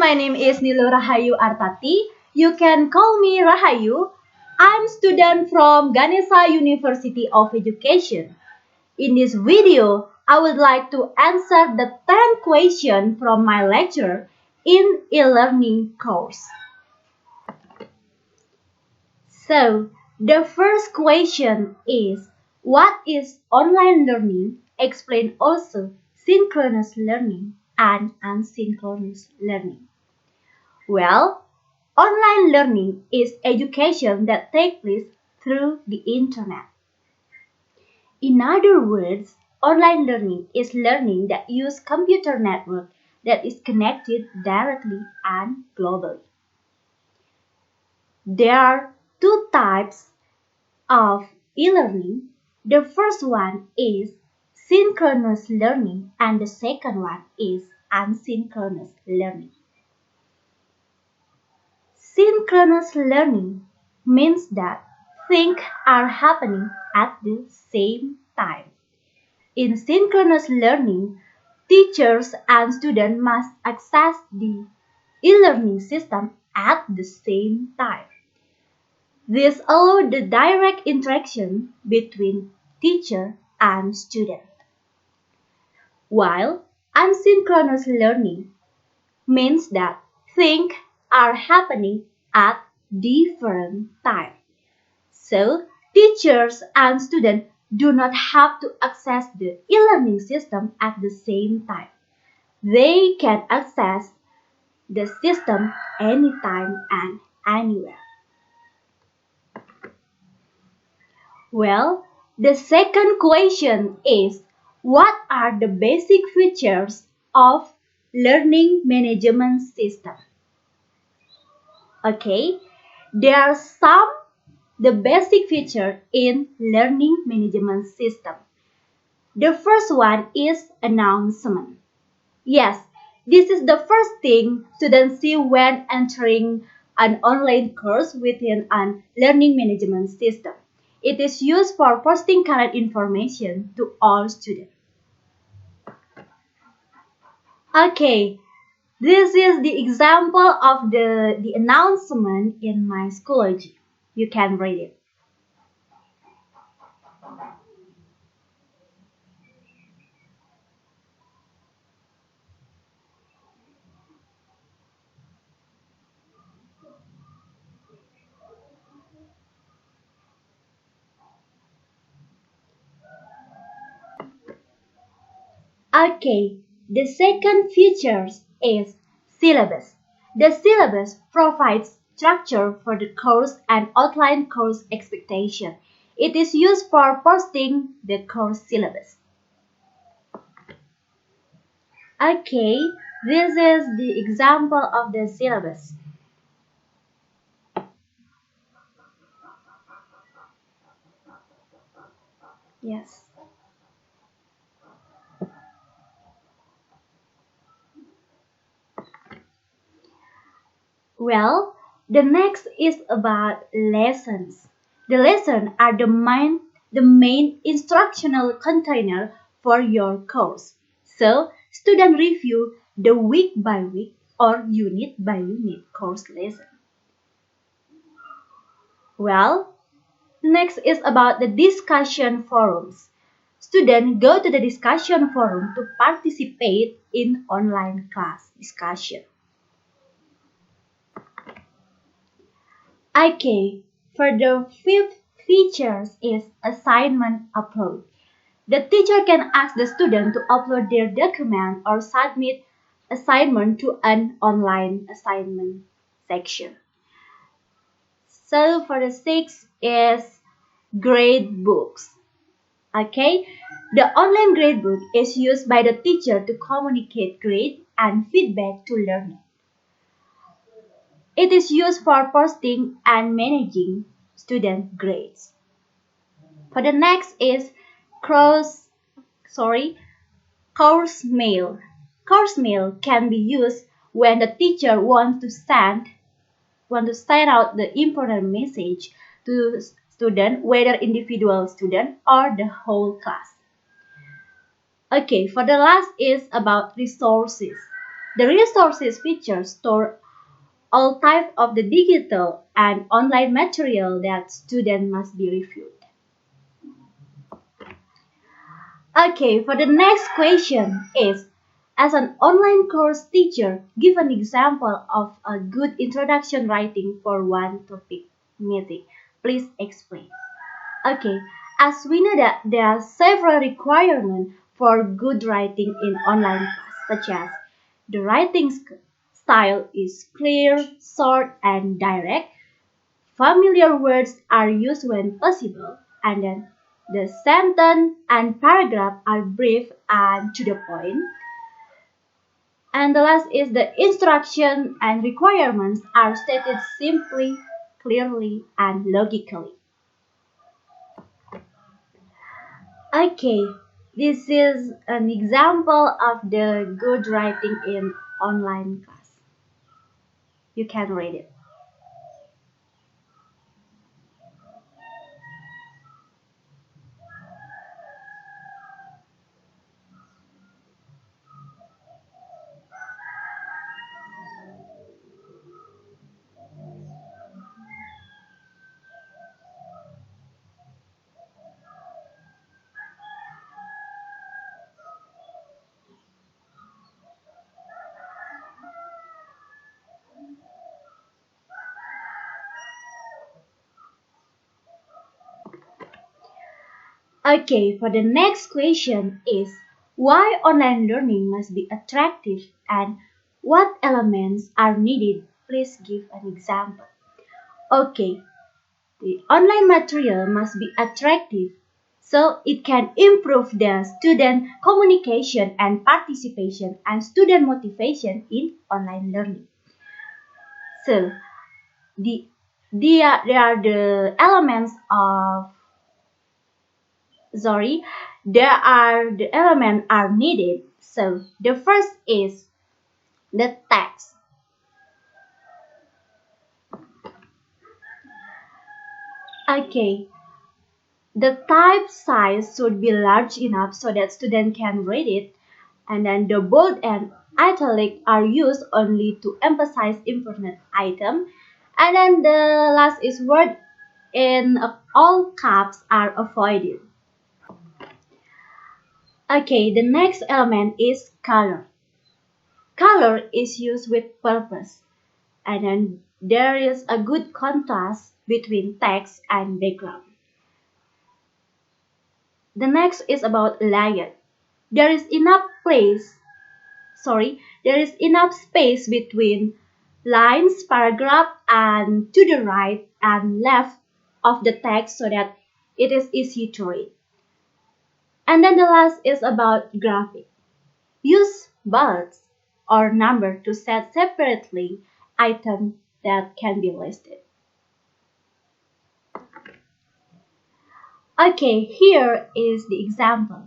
my name is Luh Rahayu Artati. You can call me Rahayu. I'm student from Ganesha University of Education. In this video, I would like to answer the 10 questions from my lecture in e-learning course. So, the first question is, what is online learning? Explain also synchronous learning and asynchronous learning. Well, online learning is education that takes place through the internet. In other words, online learning is learning that uses computer network that is connected directly and globally. There are two types of e-learning. The first one is synchronous learning and the second one is asynchronous learning. Synchronous learning means that things are happening at the same time. In synchronous learning, teachers and students must access the e-learning system at the same time. This allows the direct interaction between teacher and student. While asynchronous learning means that things are happening at different times. So, teachers and students do not have to access the e-learning system at the same time. They can access the system anytime and anywhere. Well, the second question is, what are the basic features of learning management system? Okay, there are the basic feature in learning management system. The first one is announcement. Yes, this is the first thing students see when entering an online course within a learning management system. It is used for posting current information to all students. Okay, this is the example of the announcement in my Schoology. You can read it. Okay, the second feature is syllabus. The syllabus provides structure for the course and outline course expectation. It is used for posting the course syllabus. Okay, this is the example of the syllabus. Yes. Well, the next is about lessons. The lessons are the main instructional container for your course. So, students review the week by week or unit by unit course lesson. Well, next is about the discussion forums. Students go to the discussion forum to participate in online class discussion. Okay, for the fifth features is assignment upload. The teacher can ask the student to upload their document or submit assignment to an online assignment section. So for the sixth is grade books. Okay, the online grade book is used by the teacher to communicate grade and feedback to learners. It is used for posting and managing student grades. For the next is course mail. Course mail can be used when the teacher wants to send out the important message to student, whether individual student or the whole class. Okay, for the last is about resources. The resources feature store all types of the digital and online material that student must be reviewed. Okay, for the next question is, as an online course teacher, give an example of a good introduction writing for one topic meeting. Please explain. Okay, as we know that there are several requirements for good writing in online class, such as the writing style is clear, short, and direct. Familiar words are used when possible, and then the sentence and paragraph are brief and to the point. And the last is the instruction and requirements are stated simply, clearly, and logically. Okay, this is an example of the good writing in online class. You can read it. Okay, for the next question is, why online learning must be attractive and what elements are needed? Please give an example. Okay, the online material must be attractive so it can improve the student communication and participation and student motivation in online learning. So, the, there are the elements of sorry, there are the elements are needed. So the first is the text. Okay, the type size should be large enough so that student can read it, and then the bold and italic are used only to emphasize important item, and then the last is word in all caps are avoided. Okay, the next element is color. Color is used with purpose, and then there is a good contrast between text and background. The next is about layout. There is enough there is enough space between lines, paragraph, and to the right and left of the text so that it is easy to read. And then the last is about graphic. Use bullets or number to set separately items that can be listed. Okay, here is the example.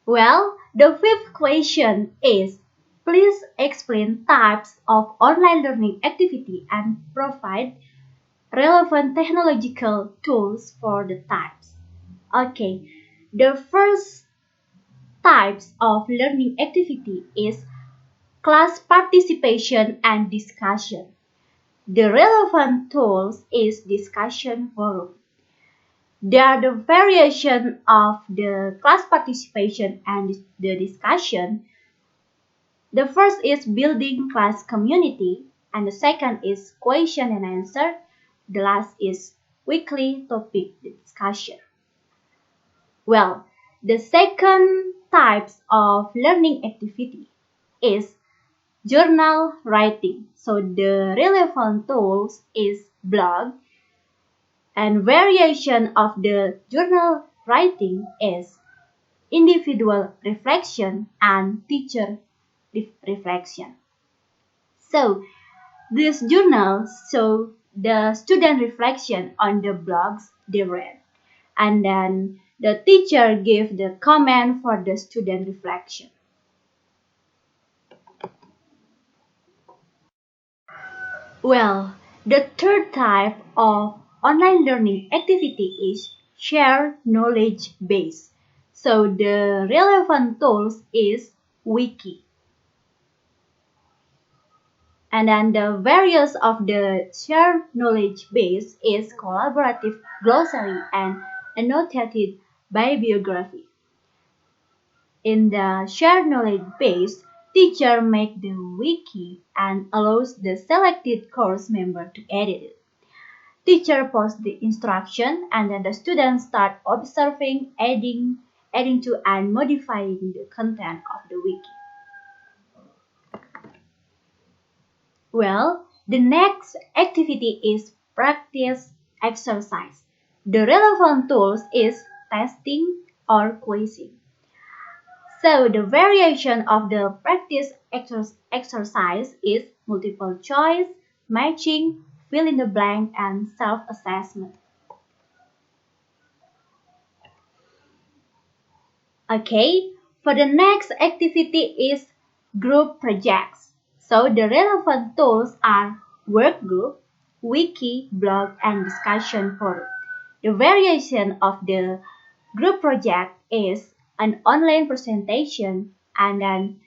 Well, the fifth question is, please explain types of online learning activity and provide relevant technological tools for the types. Okay, the first types of learning activity is class participation and discussion. The relevant tools is discussion forum. There are the variation of the class participation and the discussion. The first is building class community, and the second is question and answer. The last is weekly topic discussion. Well, the second types of learning activity is journal writing. So the relevant tools is blog, and variation of the journal writing is individual reflection and teacher reflection. So these journals show the student reflection on the blogs they read, and then the teacher gave the comment for the student reflection. Well, the third type of online learning activity is shared knowledge base. So the relevant tools is wiki. And then the various of the shared knowledge base is collaborative glossary and annotated bibliography. In the shared knowledge base, teacher make the wiki and allows the selected course member to edit it. Teacher posts the instruction and then the students start observing, adding to and modifying the content of the wiki. Well, the next activity is practice exercise. The relevant tools is testing or quizzing. So the variation of the practice exercise is multiple choice, matching, fill in the blank, and self-assessment. Okay, for the next activity is group projects. So the relevant tools are workgroup, wiki, blog, and discussion forum. The variation of the group project is an online presentation and then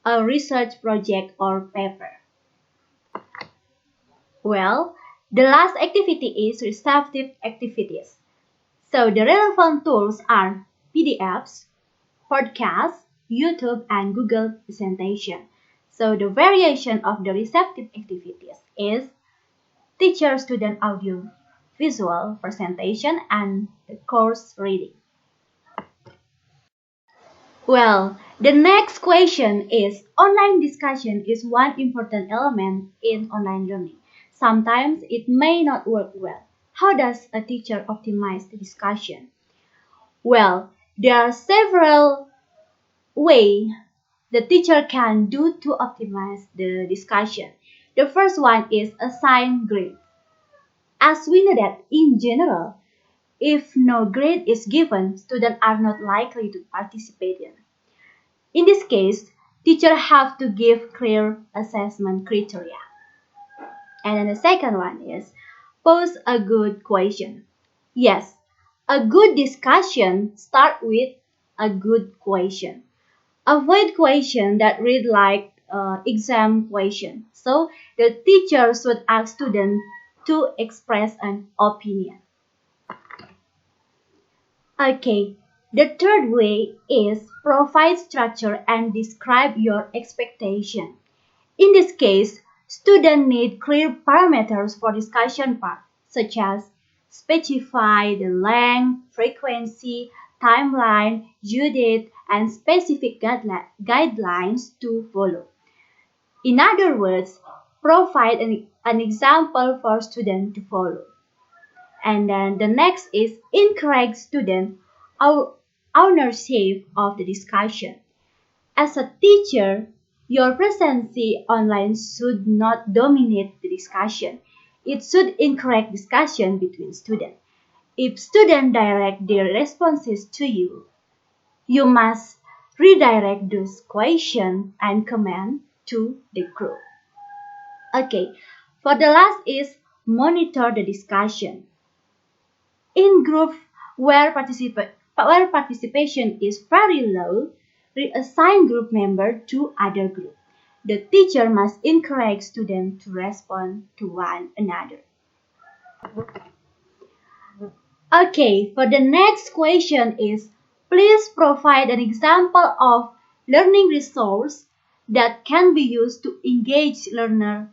a research project or paper. Well, the last activity is receptive activities. So the relevant tools are PDFs, podcasts, YouTube, and Google presentation. So the variation of the receptive activities is teacher-student audio, visual presentation, and the course reading. Well, the next question is online discussion is one important element in online learning. Sometimes it may not work well. How does a teacher optimize the discussion? Well, there are several ways the teacher can do to optimize the discussion. The first one is assign grade. As we know that in general, if no grade is given, students are not likely to participate in. In this case, teachers have to give clear assessment criteria. And then the second one is pose a good question. Yes, a good discussion starts with a good question. Avoid questions that read like exam question. So the teacher should ask students to express an opinion. Okay, the third way is provide structure and describe your expectation. In this case, students need clear parameters for discussion part, such as specify the length, frequency, timeline, due date, and specific guidelines to follow. In other words, provide an example for students to follow. And then the next is encourage student ownership of the discussion. As a teacher, your presence online should not dominate the discussion. It should encourage discussion between students. If students direct their responses to you, you must redirect those questions and comments to the group. Okay, for the last is monitor the discussion. In groups where participation is very low, reassign group member to other group. The teacher must encourage students to respond to one another. Okay, for the next question is, please provide an example of learning resource that can be used to engage learner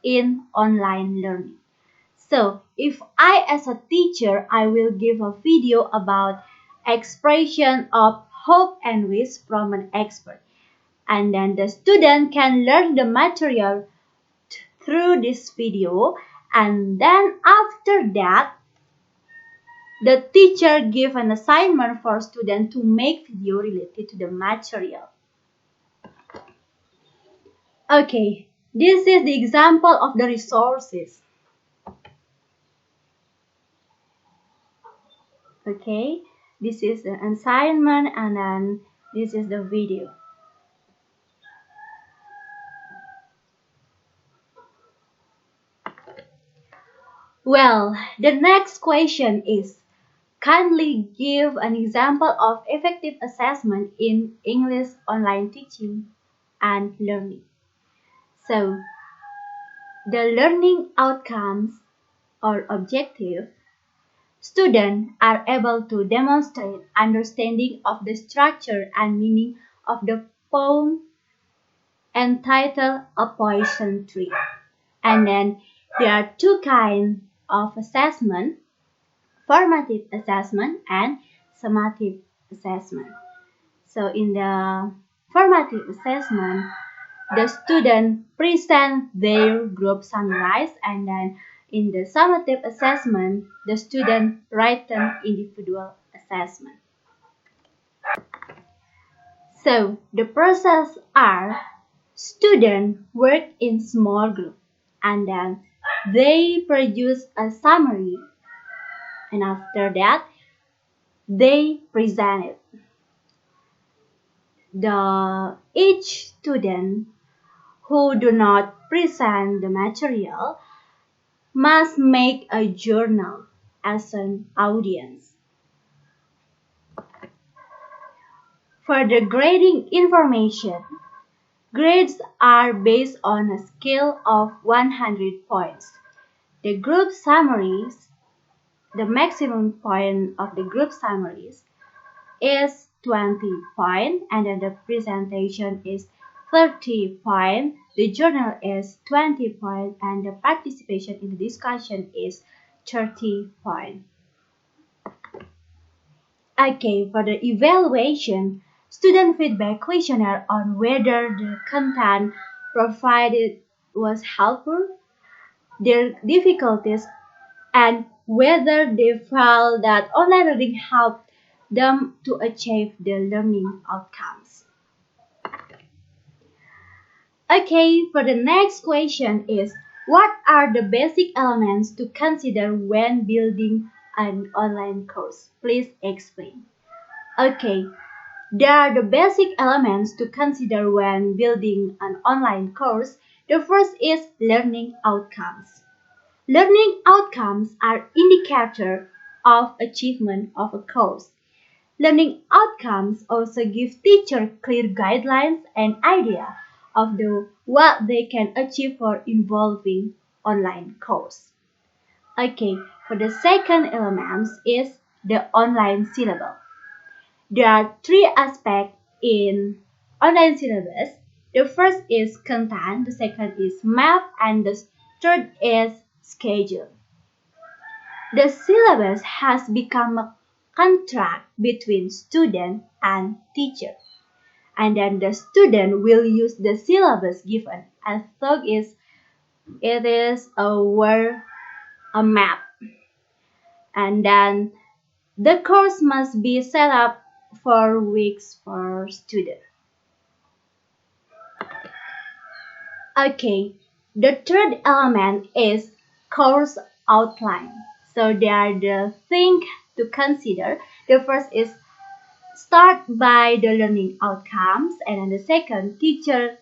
in online learning. So, if I as a teacher, I will give a video about expression of hope and wish from an expert. And then the student can learn the material through this video. And then after that, the teacher give an assignment for student to make video related to the material. Okay, this is the example of the resources. Okay, this is the assignment and then this is the video. Well, the next question is, kindly give an example of effective assessment in English online teaching and learning. So, the learning outcomes or objective, students are able to demonstrate understanding of the structure and meaning of the poem entitled A Poison Tree. And then there are two kinds of assessment, formative assessment and summative assessment. So in the formative assessment, the student present their group summarize, and then in the summative assessment, the student write an individual assessment. So the process are, students work in small group and then they produce a summary, and after that they present it. Each student who do not present the material must make a journal as an audience. For the grading information, grades are based on a scale of 100 points. The group summaries, the maximum point of the group summaries is 20 points, and then the presentation is 30 points, the journal is 20 points, and the participation in the discussion is 30 points. Okay, for the evaluation, student feedback questionnaire on whether the content provided was helpful, their difficulties, and whether they felt that online learning helped them to achieve their learning outcomes. Okay, for the next question is, what are the basic elements to consider when building an online course? Please explain. Okay, there are the basic elements to consider when building an online course. The first is learning outcomes. Learning outcomes are indicators of achievement of a course. Learning outcomes also give teachers clear guidelines and idea of what they can achieve for involving online course. Okay, for the second element is the online syllabus. There are three aspects in online syllabus. The first is content, the second is map, and the third is schedule. The syllabus has become a contract between student and teacher, and then the student will use the syllabus given as though it is a map, and then the course must be set up for weeks for student. Okay, the third element is course outline. So there are the things to consider. The first is start by the learning outcomes, and then the second, teacher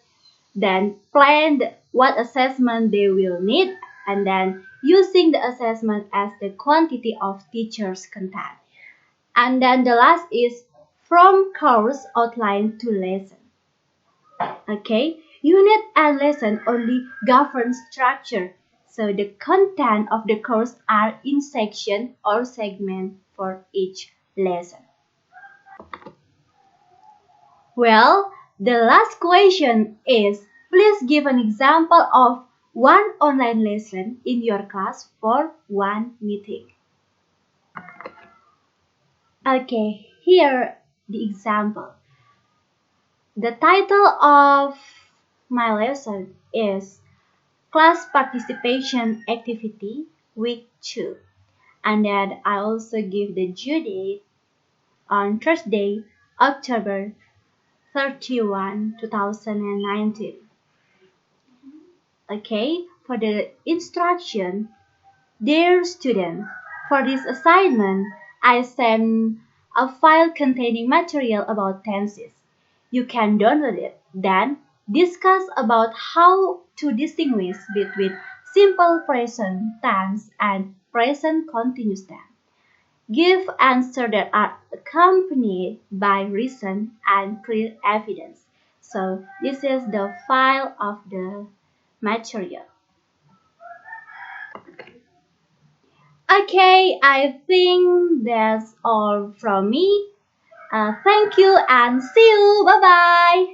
then plan what assessment they will need, and then using the assessment as the quantity of teachers' content. And then the last is from course outline to lesson. Okay, unit and lesson only govern structure, so the content of the course are in section or segment for each lesson. Well, the last question is, please give an example of one online lesson in your class for one meeting. Okay, here the example. The title of my lesson is Class Participation Activity Week 2. And then I also give the due date on Thursday, October 31, 2019. Okay, for the instruction, dear student, for this assignment, I sent a file containing material about tenses. You can download it, then discuss about how to distinguish between simple present tense, and present continuous tense. Give answers that are accompanied by reason and clear evidence. So this is the file of the material. Okay, I think that's all from me. Thank you and see you. Bye bye.